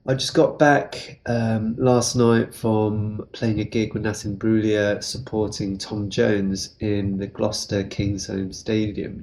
I just got back last night from playing a gig with Natalie Imbruglia supporting Tom Jones in the Gloucester Kingsholm Stadium.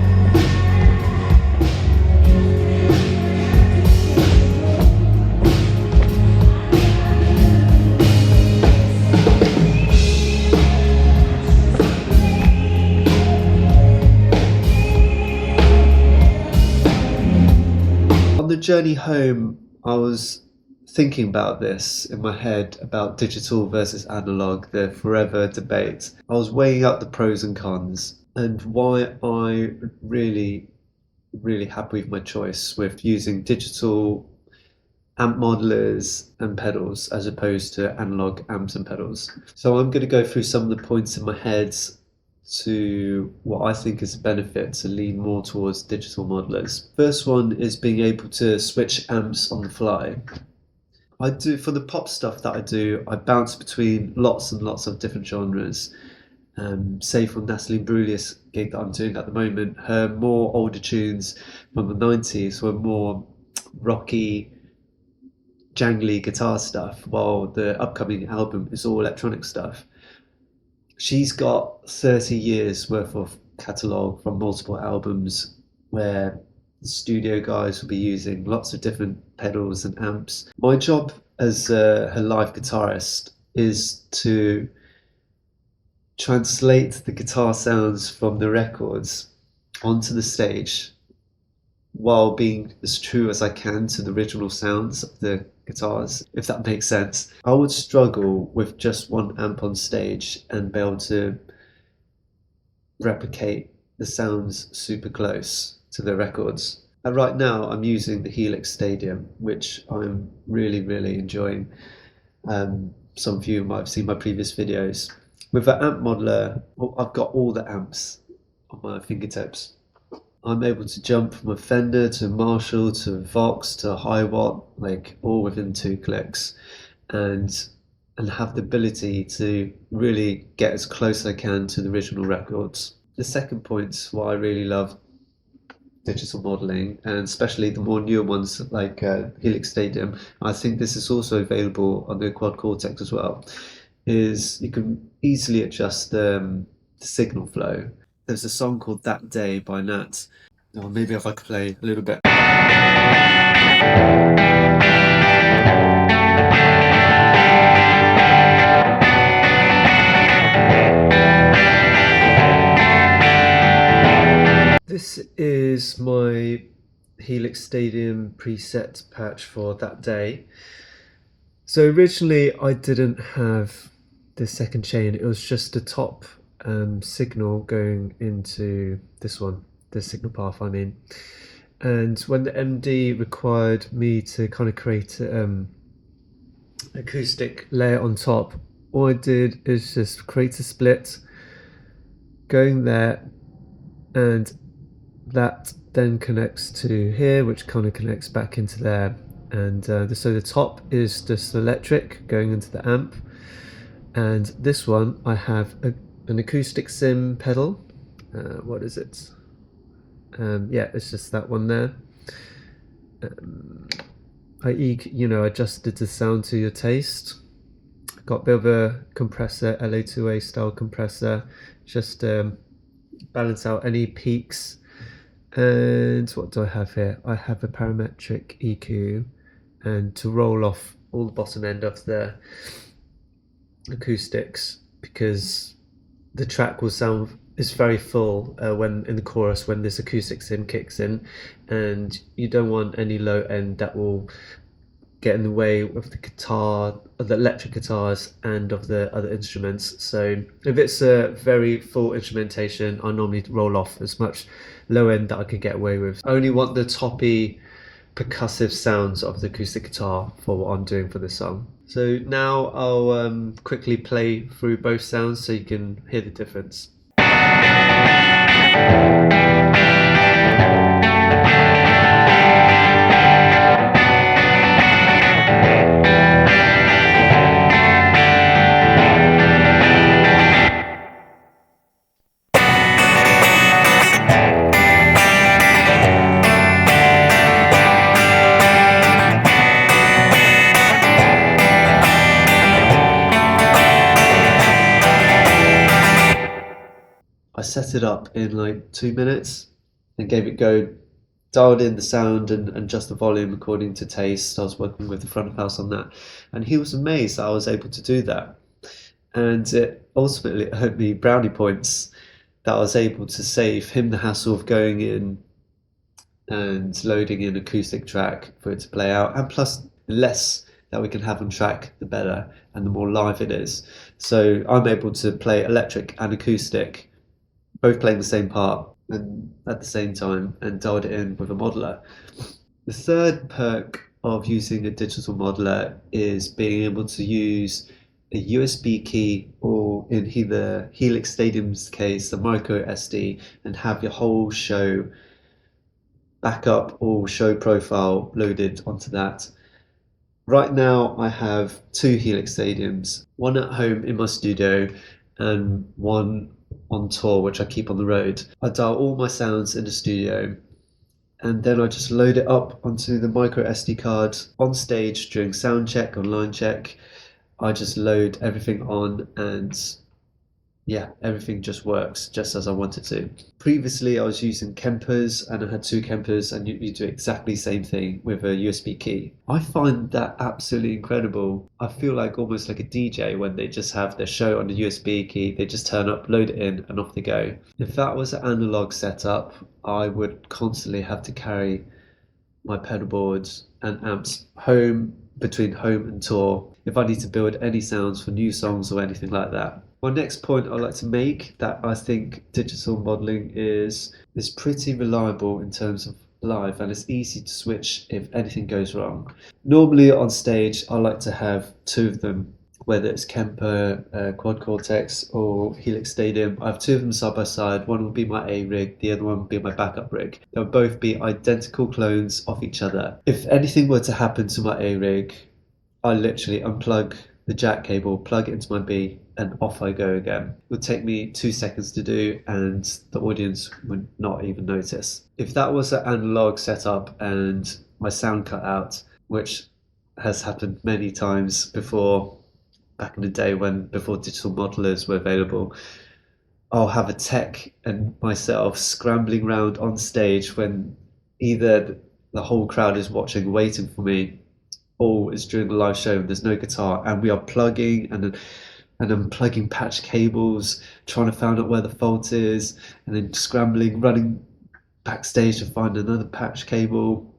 On the journey home, I was thinking about this in my head, about digital versus analog, the forever debate. I was weighing up the pros and cons and why I really happy with my choice with using digital amp modelers and pedals as opposed to analog amps and pedals. So I'm going to go through some of the points in my head to what I think is a benefit to lean more towards digital modelers. First one is being able to switch amps on the fly. I do, for the pop stuff that I do, I bounce between lots and lots of different genres. Say for Natalie Imbriglia's gig that I'm doing at the moment, her more older tunes from the 90s were more rocky, jangly guitar stuff, while the upcoming album is all electronic stuff. She's got 30 years worth of catalogue from multiple albums where the studio guys will be using lots of different pedals and amps. My job as her live guitarist is to translate the guitar sounds from the records onto the stage while being as true as I can to the original sounds of the guitars, if that makes sense. I would struggle with just one amp on stage and be able to replicate the sounds super close to the records. And right now I'm using the Helix Stadium, which I'm really enjoying. Some of you might have seen my previous videos. With the amp modeler, I've got all the amps on my fingertips. I'm able to jump from a Fender to a Marshall to a Vox to a Hi-Watt, like all within 2 clicks, and have the ability to really get as close as I can to the original records. The second point why I really love digital modeling, and especially the more newer ones like Helix Stadium, I think this is also available on the Quad Cortex as well, is you can easily adjust the signal flow. There's a song called That Day by Nat. Or maybe if I could play a little bit. This is my Helix Stadium preset patch for That Day. So originally I didn't have the second chain, it was just the top signal going into this one, the signal path I mean. And when the MD required me to kind of create acoustic layer on top, all I did is just create a split going there, and that then connects to here, which kind of connects back into there. And so the top is just electric going into the amp, and this one I have an acoustic sim pedal. What is it? Yeah, it's just that one there. I adjusted the sound to your taste. Got a bit of a compressor, LA2A style compressor, just balance out any peaks. And what do I have here? I have a parametric EQ, and to roll off all the bottom end of the acoustics, because the track will sound is very full when in the chorus, when this acoustic sim kicks in, and you don't want any low end that will get in the way of the guitar, of the electric guitars and of the other instruments. So if it's a very full instrumentation, I normally roll off as much low end that I can get away with. I only want the toppy percussive sounds of the acoustic guitar for what I'm doing for this song. So now I'll quickly play through both sounds so you can hear the difference. set it up in like 2 minutes and gave it go, dialed in the sound and adjust the volume according to taste. I was working with the front of house on that, and he was amazed that I was able to do that. And it ultimately earned me brownie points that I was able to save him the hassle of going in and loading in acoustic track for it to play out, and plus the less that we can have on track, the better, and the more live it is. So I'm able to play electric and acoustic, both playing the same part and at the same time, and dialed it in with a modeler. The third perk of using a digital modeler is being able to use a USB key, or in the Helix Stadium's case, the micro SD, and have your whole show backup or show profile loaded onto that. Right now I have two Helix Stadiums, one at home in my studio and one on tour, which I keep on the road. I dial all my sounds in the studio, and then I just load it up onto the micro SD card on stage during sound check or line check. I just load everything on, and yeah, everything just works just as I want it to. Previously, I was using Kempers, and I had two Kempers, and you do exactly the same thing with a USB key. I find that absolutely incredible. I feel like almost like a DJ when they just have their show on the USB key. They just turn up, load it in, and off they go. If that was an analog setup, I would constantly have to carry my pedal boards and amps home, between home and tour, if I need to build any sounds for new songs or anything like that. My next point I'd like to make, that I think digital modeling is pretty reliable in terms of live, and it's easy to switch if anything goes wrong. Normally on stage I like to have two of them, whether it's Kemper, Quad Cortex or Helix Stadium. I have two of them side by side. One will be my A rig, the other one will be my backup rig. They'll both be identical clones of each other. If anything were to happen to my A rig, I literally unplug the jack cable, plug it into my B, and off I go again. It would take me 2 seconds to do, and the audience would not even notice. If that was an analog setup and my sound cut out, which has happened many times before, back in the day before digital modelers were available, I'll have a tech and myself scrambling around on stage when either the whole crowd is watching, waiting for me, or it's during the live show and there's no guitar, and we are plugging and unplugging patch cables, trying to find out where the fault is, and then scrambling, running backstage to find another patch cable.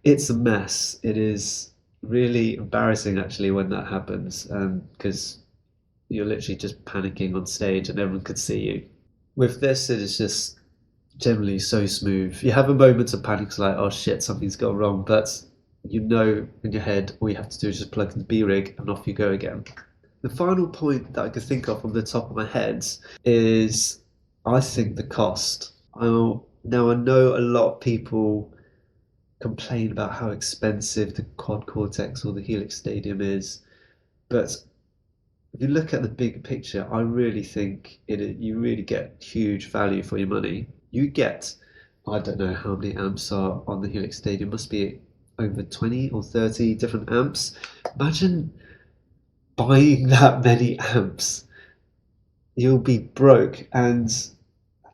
It's a mess. It is really embarrassing actually when that happens, because you're literally just panicking on stage and everyone could see you. With this, it is just generally so smooth. You have a moment of panic, like, oh shit, something's gone wrong, but you know in your head all you have to do is just plug in the B-rig and off you go again. The final point that I could think of from the top of my head is, I think, the cost. Now I know a lot of people complain about how expensive the Quad Cortex or the Helix Stadium is, but if you look at the big picture, I really think you really get huge value for your money. You get, I don't know how many amps are on the Helix Stadium, must be over 20 or 30 different amps. Imagine buying that many amps. You'll be broke, and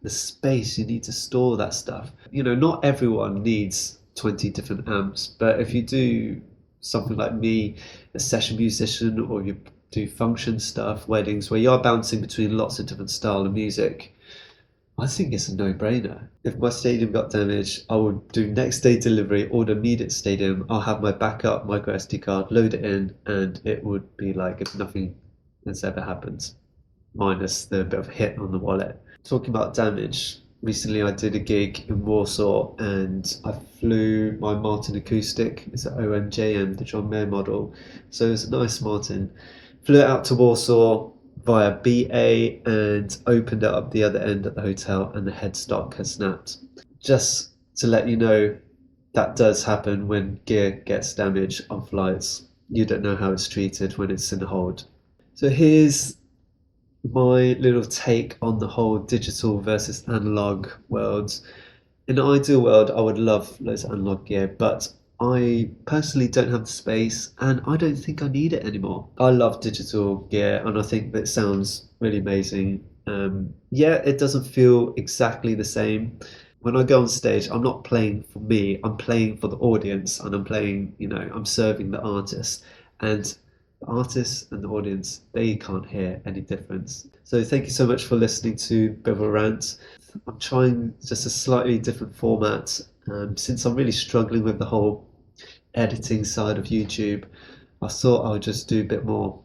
the space you need to store that stuff. You know, not everyone needs 20 different amps, but if you do something like me, a session musician, or you do function stuff, weddings, where you're bouncing between lots of different style of music, I think it's a no-brainer. If my stadium got damaged, I would do next day delivery, order immediate stadium. I'll have my backup micro SD card, load it in, and it would be like if nothing has ever happened, minus the bit of hit on the wallet. Talking about damage, recently I did a gig in Warsaw and I flew my Martin Acoustic. It's an OMJM, the John Mayer model. So it's a nice Martin. Flew it out to Warsaw via BA and opened it up the other end at the hotel, and the headstock has snapped. Just to let you know, that does happen when gear gets damaged on flights. You don't know how it's treated when it's in the hold. So here's my little take on the whole digital versus analog world. In an ideal world, I would love loads of analog gear, but I personally don't have the space, and I don't think I need it anymore. I love digital gear, and I think that it sounds really amazing. Yeah, it doesn't feel exactly the same. When I go on stage, I'm not playing for me, I'm playing for the audience, and I'm playing, I'm serving the artist. And the artist and the audience, they can't hear any difference. So thank you so much for listening to Bivel Rant. I'm trying just a slightly different format, since I'm really struggling with the whole editing side of YouTube. I thought I would just do a bit more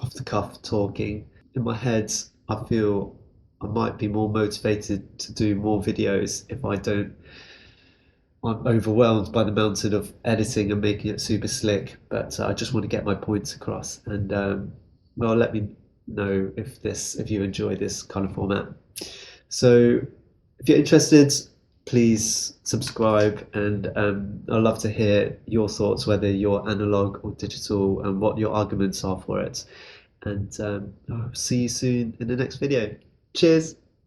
off the cuff talking. In my head, I feel I might be more motivated to do more videos if I don't. I'm overwhelmed by the mountain of editing and making it super slick, but I just want to get my points across. And well, let me know if you enjoy this kind of format. So if you're interested, please subscribe, and I'd love to hear your thoughts, whether you're analog or digital, and what your arguments are for it. And I'll see you soon in the next video. Cheers!